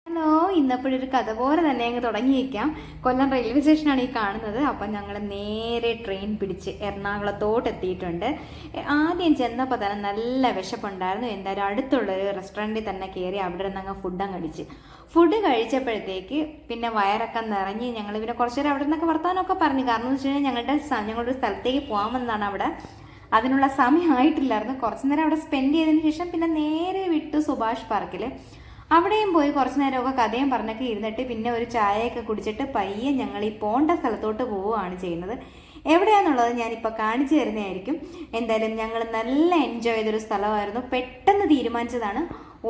Hello, ഇന്നപ്പോഴൊരു കഥ പോലെ തന്നെ അങ്ങ് തുടങ്ങിയേക്കാം. കൊല്ലം റെയിൽവേ സ്റ്റേഷനാണ് ഈ കാണുന്നത്. അപ്പം ഞങ്ങൾ നേരെ ട്രെയിൻ പിടിച്ച് എറണാകുളത്തോട്ട് എത്തിയിട്ടുണ്ട്. ആദ്യം ചെന്നപ്പോൾ തന്നെ നല്ല വിശപ്പുണ്ടായിരുന്നു. എന്തായാലും അടുത്തുള്ളൊരു റെസ്റ്റോറൻറ്റിൽ തന്നെ കയറി അവിടെ നിന്ന് അങ്ങ് ഫുഡ് അടിച്ച് ഫുഡ് കഴിച്ചപ്പോഴത്തേക്ക് പിന്നെ വയറൊക്കെ നിറഞ്ഞ് ഞങ്ങൾ പിന്നെ കുറച്ച് നേരം അവിടെ നിന്നൊക്കെ വർത്താനമൊക്കെ പറഞ്ഞു. കാരണം എന്ന് വെച്ച് കഴിഞ്ഞാൽ ഞങ്ങളുടെ സ്ഥലത്തേക്ക് പോകാമെന്നാണ് അവിടെ. അതിനുള്ള സമയമായിട്ടില്ലായിരുന്നു. കുറച്ച് നേരം അവിടെ സ്പെൻഡ് ചെയ്തതിന് ശേഷം പിന്നെ നേരെ വിട്ടു സുഭാഷ് പാർക്കിൽ. അവിടെയും പോയി കുറച്ച് നേരമൊക്കെ കഥയും പറഞ്ഞൊക്കെ ഇരുന്നിട്ട് പിന്നെ ഒരു ചായയൊക്കെ കുടിച്ചിട്ട് പയ്യെ ഞങ്ങൾ ഈ പോണ്ട സ്ഥലത്തോട്ട് പോവുകയാണ് ചെയ്യുന്നത്. എവിടെയാണെന്നുള്ളത് ഞാനിപ്പോൾ കാണിച്ചു തരുന്നതായിരിക്കും. എന്തായാലും ഞങ്ങൾ നല്ല എൻജോയ് ചെയ്തൊരു സ്ഥലമായിരുന്നു. പെട്ടെന്ന് തീരുമാനിച്ചതാണ്,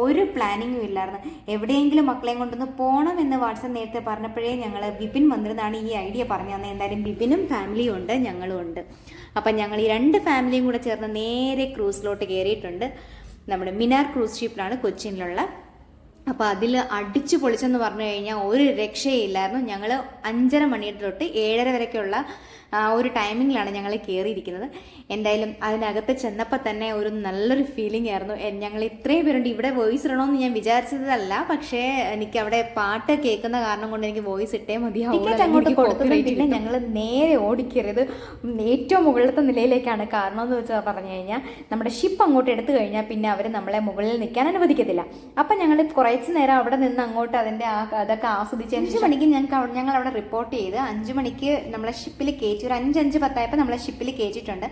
ഒരു പ്ലാനിങ്ങും ഇല്ലായിരുന്നു. എവിടെയെങ്കിലും മക്കളെയും കൊണ്ടൊന്ന് പോകണം എന്ന് വാട്സപ്പ് നേരത്തെ പറഞ്ഞപ്പോഴേ ഞങ്ങൾ വിപിൻ വന്നിരുന്നാണ് ഈ ഐഡിയ പറഞ്ഞു തന്നെ. എന്തായാലും വിപിനും ഫാമിലിയും ഉണ്ട്, ഞങ്ങളും ഉണ്ട്. അപ്പം ഞങ്ങൾ ഈ രണ്ട് ഫാമിലിയും കൂടെ ചേർന്ന് നേരെ ക്രൂസിലോട്ട് കയറിയിട്ടുണ്ട്. നമ്മുടെ മിനാർ ക്രൂസ് ഷിപ്പിലാണ് കൊച്ചിയിലുള്ള. അപ്പോൾ അതിൽ അടിച്ചു പൊളിച്ചെന്ന് പറഞ്ഞു കഴിഞ്ഞാൽ ഒരു രക്ഷയില്ലായിരുന്നു. ഞങ്ങൾ 5:30 മണി തൊട്ട് 7:30 വരെയൊക്കെയുള്ള ഒരു ടൈമിങ്ങിലാണ് ഞങ്ങൾ കയറിയിരിക്കുന്നത്. എന്തായാലും അതിനകത്ത് ചെന്നപ്പോൾ തന്നെ ഒരു നല്ലൊരു ഫീലിംഗ് ആയിരുന്നു. ഞങ്ങൾ ഇത്രയും പേരുണ്ട്. ഇവിടെ വോയിസ് ഇടണമെന്ന് ഞാൻ വിചാരിച്ചതല്ല, പക്ഷേ എനിക്ക് അവിടെ പാട്ട് കേൾക്കുന്ന കാരണം കൊണ്ട് എനിക്ക് വോയിസ് ഇട്ടേ മതിയാവും. ടിക്കറ്റ് അങ്ങോട്ട് കൊടുത്തത് പിന്നെ ഞങ്ങൾ നേരെ ഓടിക്കരുത് ഏറ്റവും മുകളിലത്തെ നിലയിലേക്കാണ്. കാരണം എന്ന് വെച്ചാൽ പറഞ്ഞു കഴിഞ്ഞാൽ നമ്മുടെ ഷിപ്പ് അങ്ങോട്ട് എടുത്തു കഴിഞ്ഞാൽ പിന്നെ അവർ നമ്മളെ മുകളിൽ നിൽക്കാൻ അനുവദിക്കത്തില്ല. അപ്പം ഞങ്ങൾ കുറച്ച് നേരം അവിടെ നിന്ന് അങ്ങോട്ട് അതിൻ്റെ അതൊക്കെ ആസ്വദിച്ച് 5 മണിക്ക് ഞങ്ങൾ അവിടെ റിപ്പോർട്ട് ചെയ്ത് 5 മണിക്ക് നമ്മളെ ഷിപ്പിൽ കയറ്റി. ഒരു 5:10 നമ്മളെ ഷിപ്പിൽ കയറ്റിയിട്ടുണ്ട്.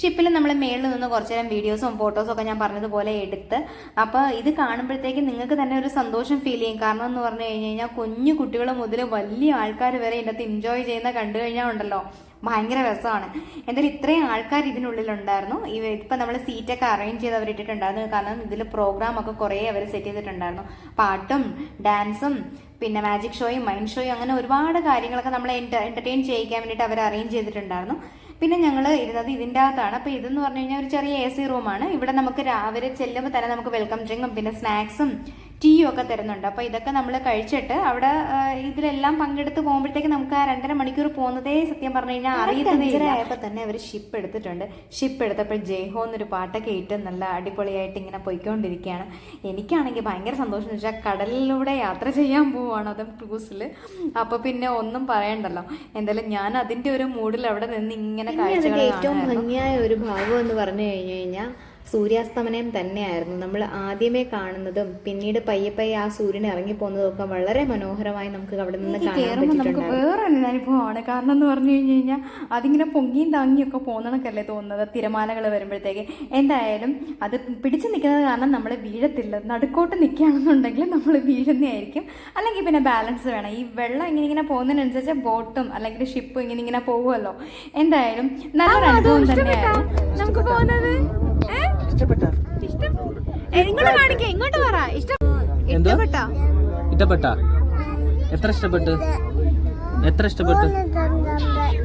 ഷിപ്പിൽ നമ്മൾ മേളിൽ നിന്ന് കുറച്ച് നേരം വീഡിയോസും ഫോട്ടോസും ഒക്കെ ഞാൻ പറഞ്ഞതുപോലെ എടുത്ത്. അപ്പോൾ ഇത് കാണുമ്പോഴത്തേക്ക് നിങ്ങൾക്ക് തന്നെ ഒരു സന്തോഷം ഫീൽ ചെയ്യും. കാരണം എന്ന് പറഞ്ഞു കഴിഞ്ഞാൽ കുഞ്ഞു കുട്ടികൾ മുതൽ വലിയ ആൾക്കാർ വരെ ഇതിനകത്ത് എൻജോയ് ചെയ്യുന്ന കണ്ടു കഴിഞ്ഞാൽ ഉണ്ടല്ലോ, ഭയങ്കര രസമാണ്. എന്തായാലും ഇത്രയും ആൾക്കാർ ഇതിനുള്ളിലുണ്ടായിരുന്നു. ഇപ്പം നമ്മൾ സീറ്റൊക്കെ അറേഞ്ച് ചെയ്ത് അവർ ഇട്ടിട്ടുണ്ടായിരുന്നു. കാരണം ഇതിൽ പ്രോഗ്രാമൊക്കെ കുറേ അവർ സെറ്റ് ചെയ്തിട്ടുണ്ടായിരുന്നു. പാട്ടും ഡാൻസും പിന്നെ മാജിക് ഷോയും മൈൻഡ് ഷോയും അങ്ങനെ ഒരുപാട് കാര്യങ്ങളൊക്കെ നമ്മളെ എൻ്റർടൈൻ ചെയ്യിക്കാൻ വേണ്ടിയിട്ട് അവർ അറേഞ്ച് ചെയ്തിട്ടുണ്ടായിരുന്നു. പിന്നെ ഞങ്ങൾ ഇരുന്നത് ഇതിൻ്റെ അകത്താണ്. അപ്പോൾ ഇതെന്ന് പറഞ്ഞു കഴിഞ്ഞാൽ ഒരു ചെറിയ AC റൂമാണ്. ഇവിടെ നമുക്ക് രാവിലെ ചെല്ലുമ്പോൾ തന്നെ നമുക്ക് വെൽക്കം ഡ്രിങ്കും പിന്നെ സ്നാക്സും ടീയും ഒക്കെ തരുന്നുണ്ട്. അപ്പോൾ ഇതൊക്കെ നമ്മൾ കഴിച്ചിട്ട് അവിടെ ഇതിലെല്ലാം പങ്കെടുത്ത് പോകുമ്പോഴത്തേക്ക് നമുക്ക് ആ 2.5 മണിക്കൂർ പോകുന്നതേ സത്യം പറഞ്ഞു കഴിഞ്ഞാൽ അറിയുന്നതായപ്പോൾ തന്നെ അവർ ഷിപ്പ് എടുത്തിട്ടുണ്ട്. ഷിപ്പ് എടുത്തപ്പോൾ ജയ്ഹോ എന്നൊരു പാട്ടൊക്കെ ഇട്ട് നല്ല അടിപൊളിയായിട്ട് ഇങ്ങനെ പോയിക്കൊണ്ടിരിക്കുകയാണ്. എനിക്കാണെങ്കിൽ ഭയങ്കര സന്തോഷം എന്ന് വെച്ചാൽ കടലിലൂടെ യാത്ര ചെയ്യാൻ പോവുകയാണ്, അതും ക്രൂസിൽ. അപ്പോൾ പിന്നെ ഒന്നും പറയണ്ടല്ലോ. എന്തായാലും ഞാൻ അതിൻ്റെ ഒരു മൂഡിൽ അവിടെ നിന്ന് ഇങ്ങനെ കാഴ്ചകൾ. ഏറ്റവും ഭംഗിയായ ഒരു ഭാഗം എന്ന് പറഞ്ഞു കഴിഞ്ഞു കഴിഞ്ഞാൽ സൂര്യാസ്തമനം തന്നെയായിരുന്നു. നമ്മൾ ആദ്യമേ കാണുന്നതും പിന്നീട് പയ്യെ പയ്യെ ആ സൂര്യൻ ഇറങ്ങി പോകുന്നതും ഒക്കെ വളരെ മനോഹരമായി നമുക്ക് അവിടെ നിന്ന് കാണാൻ പറ്റിയിട്ടുണ്ട്. വേറെ അനുഭവമാണ്. കാരണം എന്ന് പറഞ്ഞു കഴിഞ്ഞു കഴിഞ്ഞാൽ അതിങ്ങനെ പൊങ്ങിയും താങ്ങിയൊക്കെ പോകുന്നതൊക്കെയല്ലേ തോന്നുന്നത് തിരമാലകൾ വരുമ്പോഴത്തേക്ക്. എന്തായാലും അത് പിടിച്ചു നിൽക്കുന്നത് കാരണം നമ്മൾ വീഴത്തില്ല. നടുക്കോട്ട് നിൽക്കുകയാണെന്നുണ്ടെങ്കിൽ നമ്മൾ വീഴുന്നതായിരിക്കും. അല്ലെങ്കിൽ പിന്നെ ബാലൻസ് വേണം. ഈ വെള്ളം ഇങ്ങനെ പോകുന്നതിനനുസരിച്ച് ബോട്ടും അല്ലെങ്കിൽ ഷിപ്പും ഇങ്ങനെ പോകുമല്ലോ. എന്തായാലും നല്ലൊരു അനുഭവം തന്നെയായിരുന്നു നമുക്ക് പോകുന്നത്. ഇങ്ങോട്ട് പറ. ഇഷ്ടപ്പെട്ട എത്ര ഇഷ്ടപ്പെട്ടു?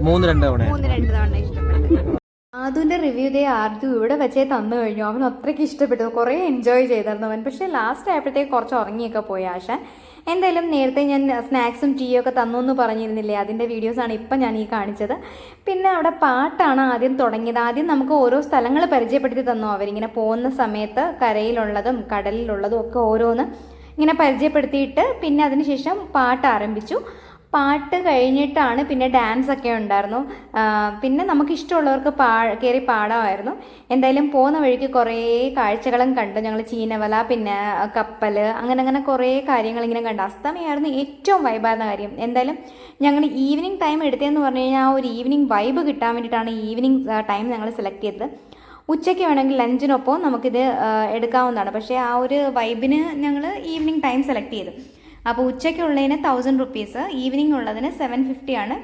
3-2 തവണ ഇഷ്ടപ്പെട്ടു. ആദുവിൻ്റെ റിവ്യൂ ഇതേ ആർദു ഇവിടെ വെച്ചേ തന്നു കഴിഞ്ഞു. അവൻ അത്രയ്ക്ക് ഇഷ്ടപ്പെട്ടു, കുറേ എൻജോയ് ചെയ്തായിരുന്നു അവൻ. പക്ഷേ ലാസ്റ്റ് ആയപ്പോഴത്തേക്ക് കുറച്ച് ഉറങ്ങിയൊക്കെ പോയി ആശാൻ. എന്തായാലും നേരത്തെ ഞാൻ സ്നാക്സും ടീയും ഒക്കെ തന്നു എന്ന് പറഞ്ഞിരുന്നില്ലേ, അതിൻ്റെ വീഡിയോസാണ് ഇപ്പം ഞാൻ ഈ കാണിച്ചത്. പിന്നെ അവിടെ പാട്ടാണ് ആദ്യം തുടങ്ങിയത്. ആദ്യം നമുക്ക് ഓരോ സ്ഥലങ്ങൾ പരിചയപ്പെടുത്തി തന്നു അവരിങ്ങനെ പോകുന്ന സമയത്ത്. കരയിലുള്ളതും കടലിലുള്ളതും ഒക്കെ ഓരോന്ന് ഇങ്ങനെ പരിചയപ്പെടുത്തിയിട്ട് പിന്നെ അതിനുശേഷം പാട്ട് ആരംഭിച്ചു. പാട്ട് കഴിഞ്ഞിട്ടാണ് പിന്നെ ഡാൻസ് ഒക്കെ ഉണ്ടായിരുന്നു. പിന്നെ നമുക്ക് ഇഷ്ടമുള്ളവർക്ക് കയറി പാടാമായിരുന്നു. എന്തായാലും പോകുന്ന വഴിക്ക് കുറേ കാഴ്ചകളും കണ്ടു ഞങ്ങൾ. ചീനവല, പിന്നെ കപ്പൽ, അങ്ങനെ കുറേ കാര്യങ്ങൾ ഇങ്ങനെ കണ്ടു. അസ്തമയായിരുന്നു ഏറ്റവും വൈബായിരുന്ന കാര്യം. എന്തായാലും ഞങ്ങൾ ഈവനിങ് ടൈം എടുത്തതെന്ന് പറഞ്ഞു കഴിഞ്ഞാൽ ആ ഒരു ഈവനിങ് വൈബ് കിട്ടാൻ വേണ്ടിയിട്ടാണ് ഈവനിങ് ടൈം ഞങ്ങൾ സെലക്ട് ചെയ്തത്. ഉച്ചയ്ക്ക് വേണമെങ്കിൽ ലഞ്ചിനൊപ്പം നമുക്കിത് എടുക്കാവുന്നതാണ്. പക്ഷേ ആ ഒരു വൈബിന് ഞങ്ങൾ ഈവനിങ് ടൈം സെലക്ട് ചെയ്തു. അപ്പോൾ ഉച്ചയ്ക്കുള്ളതിന് 1000 റുപ്പീസ്, ഈവനിങ് ഉള്ളതിന് 750 ആണ്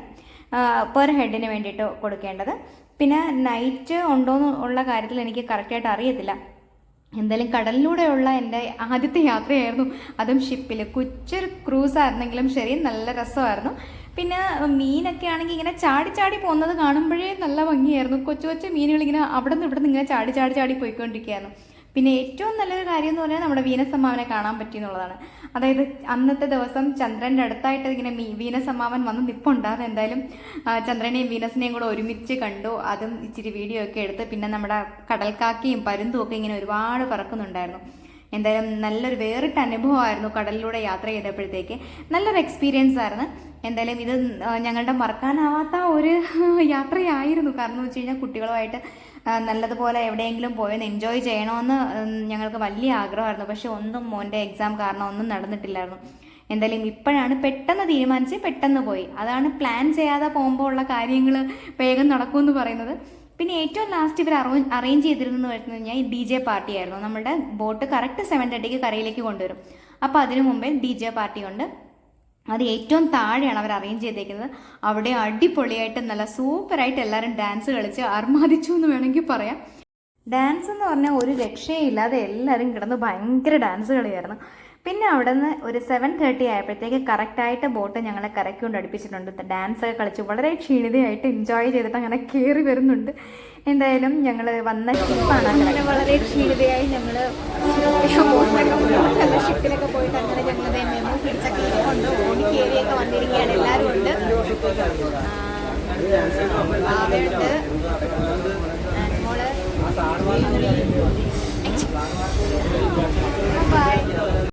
പെർ ഹെഡിന് വേണ്ടിയിട്ട് കൊടുക്കേണ്ടത്. പിന്നെ നൈറ്റ് ഉണ്ടോ എന്നുള്ള കാര്യത്തിൽ എനിക്ക് കറക്റ്റായിട്ട് അറിയത്തില്ല. എന്തായാലും കടലിലൂടെയുള്ള എൻ്റെ ആദ്യത്തെ യാത്രയായിരുന്നു, അതും ഷിപ്പിൽ. കൊച്ചൊരു ക്രൂസ് ആയിരുന്നെങ്കിലും ശരി, നല്ല രസമായിരുന്നു. പിന്നെ മീനൊക്കെ ആണെങ്കിൽ ഇങ്ങനെ ചാടി പോകുന്നത് കാണുമ്പോഴേ നല്ല ഭംഗിയായിരുന്നു. കൊച്ചു മീനുകളിങ്ങനെ അവിടെ നിന്ന് ഇവിടെ നിന്ന് ഇങ്ങനെ ചാടി പോയിക്കൊണ്ടിരിക്കുകയായിരുന്നു. പിന്നെ ഏറ്റവും നല്ലൊരു കാര്യം എന്ന് പറഞ്ഞാൽ നമ്മുടെ വീനസ് അമ്മാവനെ കാണാൻ പറ്റി എന്നുള്ളതാണ്. അതായത് അന്നത്തെ ദിവസം ചന്ദ്രൻ്റെ അടുത്തായിട്ട് ഇങ്ങനെ വീനസ് അമ്മാവൻ വന്ന് നിൽപ്പുണ്ടായിരുന്നു. എന്തായാലും ചന്ദ്രനെയും വീനസിനെയും കൂടെ ഒരുമിച്ച് കണ്ടു. അതും ഇച്ചിരി വീഡിയോ ഒക്കെ എടുത്ത് പിന്നെ നമ്മുടെ കടൽക്കാക്കയും പരുന്തും ഒക്കെ ഇങ്ങനെ ഒരുപാട് പറക്കുന്നുണ്ടായിരുന്നു. എന്തായാലും നല്ലൊരു വേറിട്ട അനുഭവമായിരുന്നു കടലിലൂടെ യാത്ര ചെയ്തപ്പോഴത്തേക്ക്. നല്ലൊരു എക്സ്പീരിയൻസ് ആയിരുന്നു. എന്തായാലും ഇത് ഞങ്ങളുടെ മറക്കാനാവാത്ത ഒരു യാത്രയായിരുന്നു. കാരണം എന്ന് വെച്ച് കഴിഞ്ഞാൽ കുട്ടികളുമായിട്ട് നല്ലതുപോലെ എവിടെയെങ്കിലും പോയൊന്ന് എൻജോയ് ചെയ്യണമെന്ന് ഞങ്ങൾക്ക് വലിയ ആഗ്രഹമായിരുന്നു. പക്ഷെ ഒന്നും മോൻ്റെ എക്സാം കാരണം ഒന്നും നടന്നിട്ടില്ലായിരുന്നു. എന്തായാലും ഇപ്പോഴാണ് പെട്ടെന്ന് തീരുമാനിച്ച് പെട്ടെന്ന് പോയി. അതാണ് പ്ലാൻ ചെയ്യാതെ പോകുമ്പോൾ ഉള്ള കാര്യങ്ങൾ വേഗം നടക്കുമെന്ന് പറയുന്നത്. പിന്നെ ഏറ്റവും ലാസ്റ്റ് ഇവർ അറേഞ്ച് ചെയ്തിരുന്നെന്ന് പറഞ്ഞു കഴിഞ്ഞാൽ ഈ DJ പാർട്ടി ആയിരുന്നു. നമ്മുടെ ബോട്ട് കറക്റ്റ് 7:30 കരയിലേക്ക് കൊണ്ടുവരും. അപ്പോൾ അതിനു മുമ്പേ DJ പാർട്ടി ഉണ്ട്. അത് ഏറ്റവും താഴെയാണ് അവർ അറേഞ്ച് ചെയ്തേക്കുന്നത്. അവിടെ അടിപൊളിയായിട്ട് നല്ല സൂപ്പറായിട്ട് എല്ലാവരും ഡാൻസ് കളിച്ച് ആർമാദിച്ചു എന്ന് വേണമെങ്കിൽ പറയാം. ഡാൻസ് എന്ന് പറഞ്ഞാൽ ഒരു രക്ഷയില്ലാതെ എല്ലാവരും കിടന്ന് ഭയങ്കര ഡാൻസ് കളിയായിരുന്നു. പിന്നെ അവിടെ നിന്ന് ഒരു 7:30 ആയപ്പോഴത്തേക്ക് കറക്റ്റായിട്ട് ബോട്ട് ഞങ്ങളെ കരയ്ക്ക് കൊണ്ട് അടുപ്പിച്ചിട്ടുണ്ട്. ഡാൻസ് ഒക്കെ കളിച്ച് വളരെ ക്ഷീണിതയായിട്ട് എൻജോയ് ചെയ്തിട്ട് അങ്ങനെ കയറി വരുന്നുണ്ട്. എന്തായാലും ഞങ്ങൾ വന്ന ഷിപ്പാണ്. അങ്ങനെ വളരെ ക്ഷീണിതയായി ഞങ്ങൾ ഷിപ്പിലൊക്കെ പോയിട്ട് അങ്ങനെ ഞങ്ങളുടെ മെമ്മോ പിടിച്ചൊക്കെ കൊണ്ട് ഓടി കയറിയൊക്കെ വന്നിരിക്കുകയാണ്. എല്ലാവരും ഉണ്ട്. ബാവയുണ്ട്, മോള്